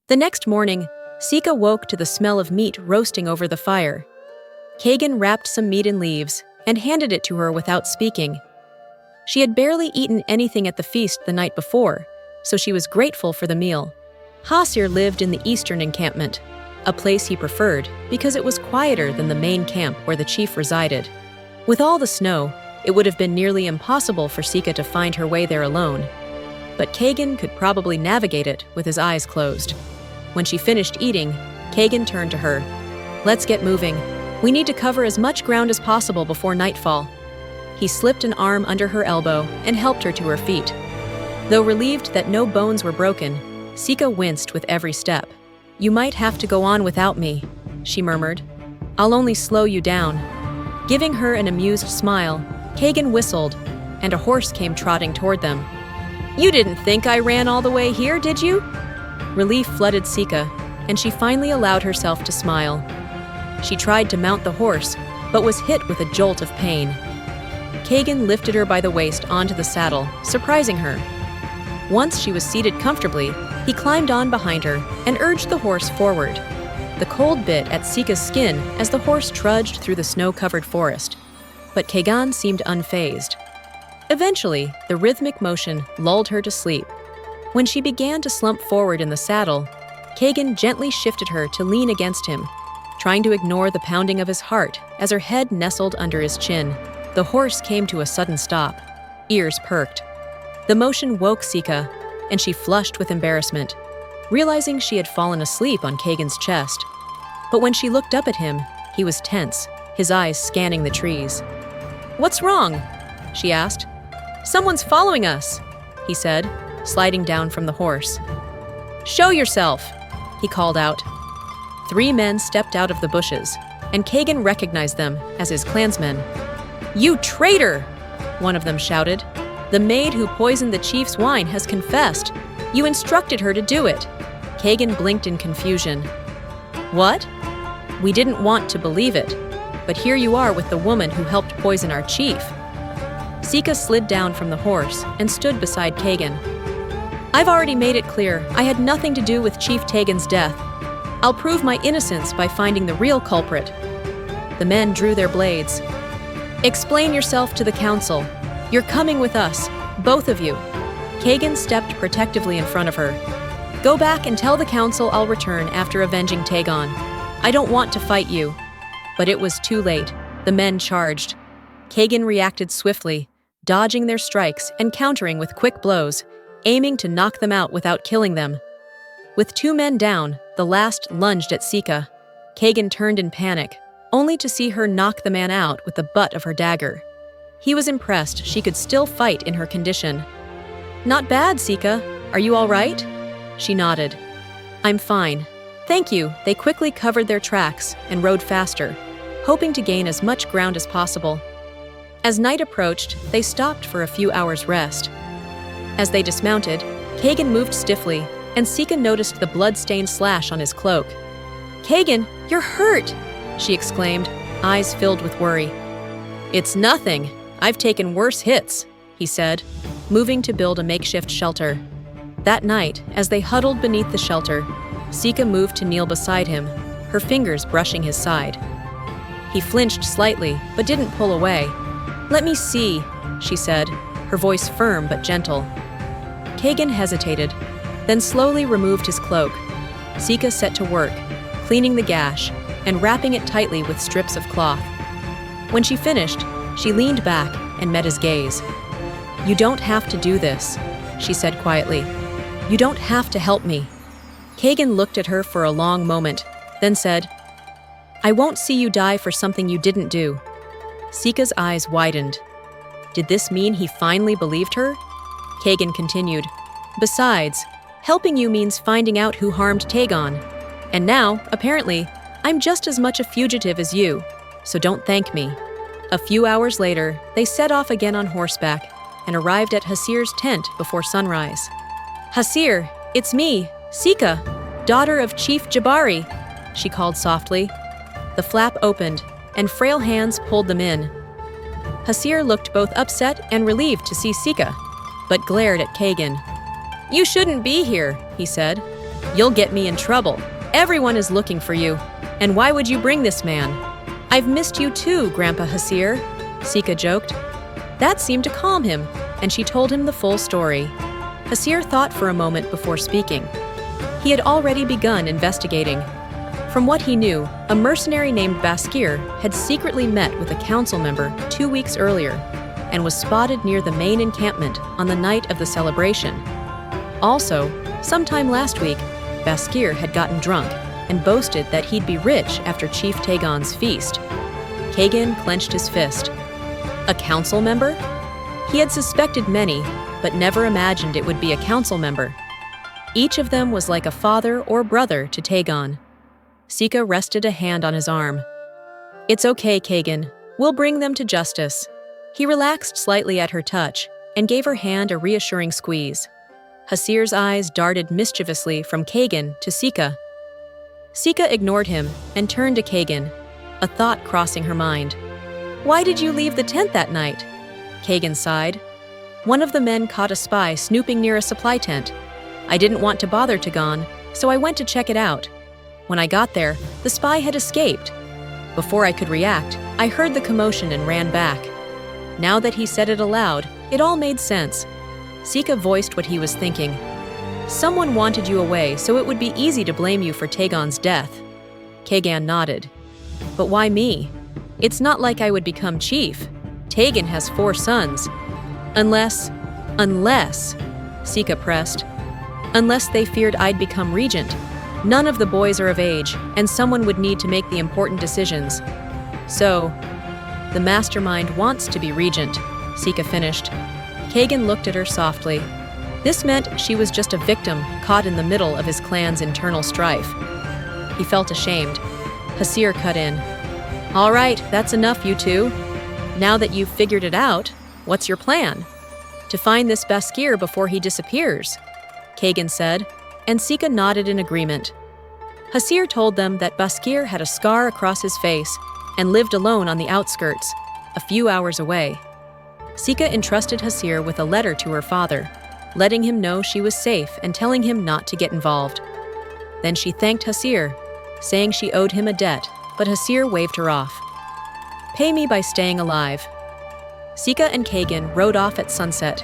The next morning, Sika woke to the smell of meat roasting over the fire. Kagan wrapped some meat in leaves and handed it to her without speaking. She had barely eaten anything at the feast the night before, so she was grateful for the meal. Hasir lived in the eastern encampment, a place he preferred because it was quieter than the main camp where the chief resided. With all the snow, it would have been nearly impossible for Sika to find her way there alone. But Kagan could probably navigate it with his eyes closed. When she finished eating, Kagan turned to her. "Let's get moving. We need to cover as much ground as possible before nightfall." He slipped an arm under her elbow and helped her to her feet. Though relieved that no bones were broken, Sika winced with every step. "You might have to go on without me," she murmured. "I'll only slow you down." Giving her an amused smile, Kagan whistled, and a horse came trotting toward them. "You didn't think I ran all the way here, did you?" Relief flooded Sika, and she finally allowed herself to smile. She tried to mount the horse, but was hit with a jolt of pain. Kagan lifted her by the waist onto the saddle, surprising her. Once she was seated comfortably, he climbed on behind her and urged the horse forward. The cold bit at Sika's skin as the horse trudged through the snow-covered forest, but Kagan seemed unfazed. Eventually, the rhythmic motion lulled her to sleep. When she began to slump forward in the saddle, Kagan gently shifted her to lean against him, trying to ignore the pounding of his heart as her head nestled under his chin. The horse came to a sudden stop. Ears perked. The motion woke Sika, and she flushed with embarrassment, realizing she had fallen asleep on Kagan's chest. But when she looked up at him, he was tense, his eyes scanning the trees. "What's wrong?" she asked. "Someone's following us," he said, sliding down from the horse. "Show yourself," he called out. 3 men stepped out of the bushes, and Kagan recognized them as his clansmen. "You traitor!" one of them shouted. "The maid who poisoned the chief's wine has confessed. You instructed her to do it." Kagan blinked in confusion. "What? We didn't want to believe it, but here you are with the woman who helped poison our chief." Sika slid down from the horse and stood beside Kagan. "I've already made it clear I had nothing to do with Chief Tagon's death. I'll prove my innocence by finding the real culprit." The men drew their blades. "Explain yourself to the council. You're coming with us, both of you." Kagan stepped protectively in front of her. "Go back and tell the council I'll return after avenging Tagon. I don't want to fight you." But it was too late. The men charged. Kagan reacted swiftly, dodging their strikes and countering with quick blows, aiming to knock them out without killing them. With 2 men down, the last lunged at Sika. Kagan turned in panic, only to see her knock the man out with the butt of her dagger. He was impressed she could still fight in her condition. "Not bad, Sika. Are you all right?" She nodded. "I'm fine. Thank you." They quickly covered their tracks and rode faster, hoping to gain as much ground as possible. As night approached, they stopped for a few hours' rest. As they dismounted, Kagan moved stiffly, and Sika noticed the blood-stained slash on his cloak. "Kagan, you're hurt!" she exclaimed, eyes filled with worry. "It's nothing. I've taken worse hits," he said, moving to build a makeshift shelter. That night, as they huddled beneath the shelter, Sika moved to kneel beside him, her fingers brushing his side. He flinched slightly, but didn't pull away. "Let me see," she said, her voice firm but gentle. Kagan hesitated, then slowly removed his cloak. Sika set to work, cleaning the gash and wrapping it tightly with strips of cloth. When she finished, she leaned back and met his gaze. "You don't have to do this," she said quietly. "You don't have to help me." Kagan looked at her for a long moment, then said, "I won't see you die for something you didn't do." Sika's eyes widened. Did this mean he finally believed her? Kagan continued, "Besides, helping you means finding out who harmed Tagon. And now, apparently, I'm just as much a fugitive as you, so don't thank me." A few hours later, they set off again on horseback and arrived at Hasir's tent before sunrise. "Hasir, it's me, Sika, daughter of Chief Jabari," she called softly. The flap opened, and frail hands pulled them in. Hasir looked both upset and relieved to see Sika, but glared at Kagan. "You shouldn't be here," he said. You'll get me in trouble. Everyone is looking for you. And why would you bring this man? I've missed you too, Grandpa Hasir, Sika joked. That seemed to calm him, and she told him the full story. Hasir thought for a moment before speaking. He had already begun investigating. From what he knew, a mercenary named Baskir had secretly met with a council member 2 weeks earlier and was spotted near the main encampment on the night of the celebration. Also, sometime last week, Baskir had gotten drunk and boasted that he'd be rich after Chief Tagon's feast. Kagan clenched his fist. A council member? He had suspected many, but never imagined it would be a council member. Each of them was like a father or brother to Tagon. Sika rested a hand on his arm. It's okay, Kagan. We'll bring them to justice. He relaxed slightly at her touch and gave her hand a reassuring squeeze. Hasir's eyes darted mischievously from Kagan to Sika. Sika ignored him and turned to Kagan, a thought crossing her mind. Why did you leave the tent that night? Kagan sighed. One of the men caught a spy snooping near a supply tent. I didn't want to bother Tagon, so I went to check it out. When I got there, the spy had escaped. Before I could react, I heard the commotion and ran back. Now that he said it aloud, it all made sense. Sika voiced what he was thinking. Someone wanted you away, so it would be easy to blame you for Tagon's death. Kagan nodded. But why me? It's not like I would become chief. Tagon has 4 sons. Unless, Sika pressed. Unless they feared I'd become regent. None of the boys are of age, and someone would need to make the important decisions. So, the mastermind wants to be regent, Sika finished. Kagan looked at her softly. This meant she was just a victim caught in the middle of his clan's internal strife. He felt ashamed. Hasir cut in. All right, that's enough, you two. Now that you've figured it out, what's your plan? To find this Baskir before he disappears, Kagan said, and Sika nodded in agreement. Hasir told them that Baskir had a scar across his face and lived alone on the outskirts, a few hours away. Sika entrusted Hasir with a letter to her father, letting him know she was safe and telling him not to get involved. Then she thanked Hasir, saying she owed him a debt, but Hasir waved her off. Pay me by staying alive. Sika and Kagan rode off at sunset.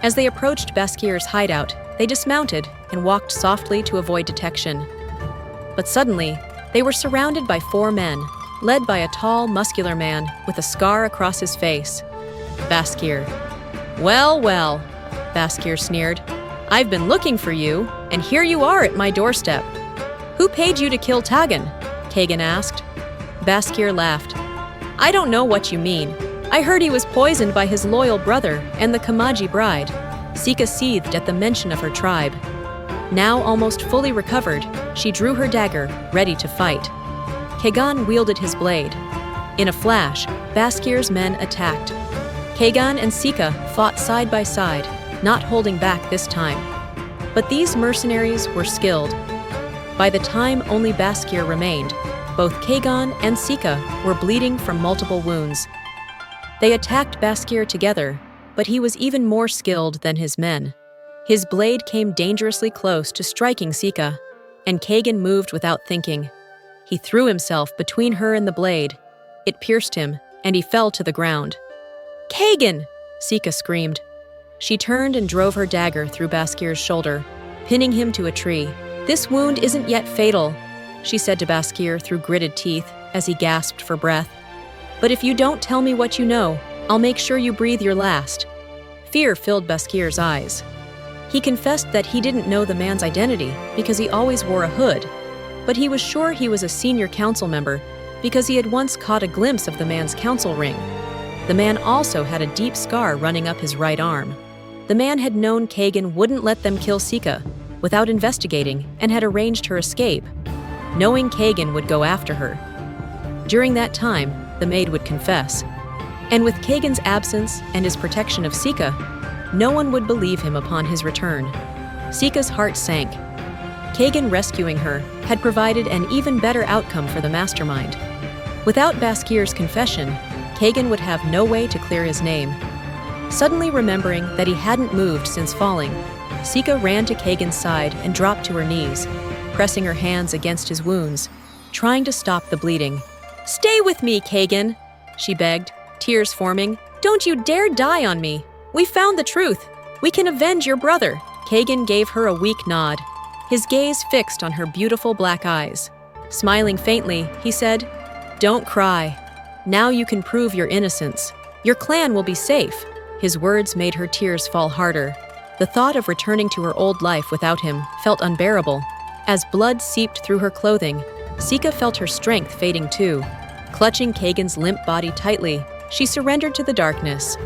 As they approached Baskir's hideout, they dismounted and walked softly to avoid detection. But suddenly, they were surrounded by 4 men, led by a tall, muscular man with a scar across his face. Baskir. Well, well, Baskir sneered. I've been looking for you, and here you are at my doorstep. Who paid you to kill Tagon? Kagan asked. Baskir laughed. I don't know what you mean. I heard he was poisoned by his loyal brother and the Kamaji bride. Sika seethed at the mention of her tribe. Now almost fully recovered, she drew her dagger, ready to fight. Kagan wielded his blade. In a flash, Baskir's men attacked. Kagan and Sika fought side by side, not holding back this time. But these mercenaries were skilled. By the time only Baskir remained, both Kagan and Sika were bleeding from multiple wounds. They attacked Baskir together, but he was even more skilled than his men. His blade came dangerously close to striking Sika, and Kagan moved without thinking. He threw himself between her and the blade. It pierced him, and he fell to the ground. Kagan! Sika screamed. She turned and drove her dagger through Baskir's shoulder, pinning him to a tree. This wound isn't yet fatal, she said to Baskir through gritted teeth as he gasped for breath. But if you don't tell me what you know, I'll make sure you breathe your last. Fear filled Baskir's eyes. He confessed that he didn't know the man's identity because he always wore a hood, but he was sure he was a senior council member because he had once caught a glimpse of the man's council ring. The man also had a deep scar running up his right arm. The man had known Kagan wouldn't let them kill Sika without investigating and had arranged her escape, knowing Kagan would go after her. During that time, the maid would confess. And with Kagan's absence and his protection of Sika, no one would believe him upon his return. Sika's heart sank. Kagan rescuing her had provided an even better outcome for the mastermind. Without Baskir's confession, Kagan would have no way to clear his name. Suddenly remembering that he hadn't moved since falling, Sika ran to Kagan's side and dropped to her knees, pressing her hands against his wounds, trying to stop the bleeding. "Stay with me, Kagan," she begged, tears forming. "Don't you dare die on me. We found the truth. We can avenge your brother." Kagan gave her a weak nod, his gaze fixed on her beautiful black eyes. Smiling faintly, he said, "Don't cry. Now you can prove your innocence. Your clan will be safe." His words made her tears fall harder. The thought of returning to her old life without him felt unbearable. As blood seeped through her clothing, Sika felt her strength fading too. Clutching Kagan's limp body tightly, she surrendered to the darkness,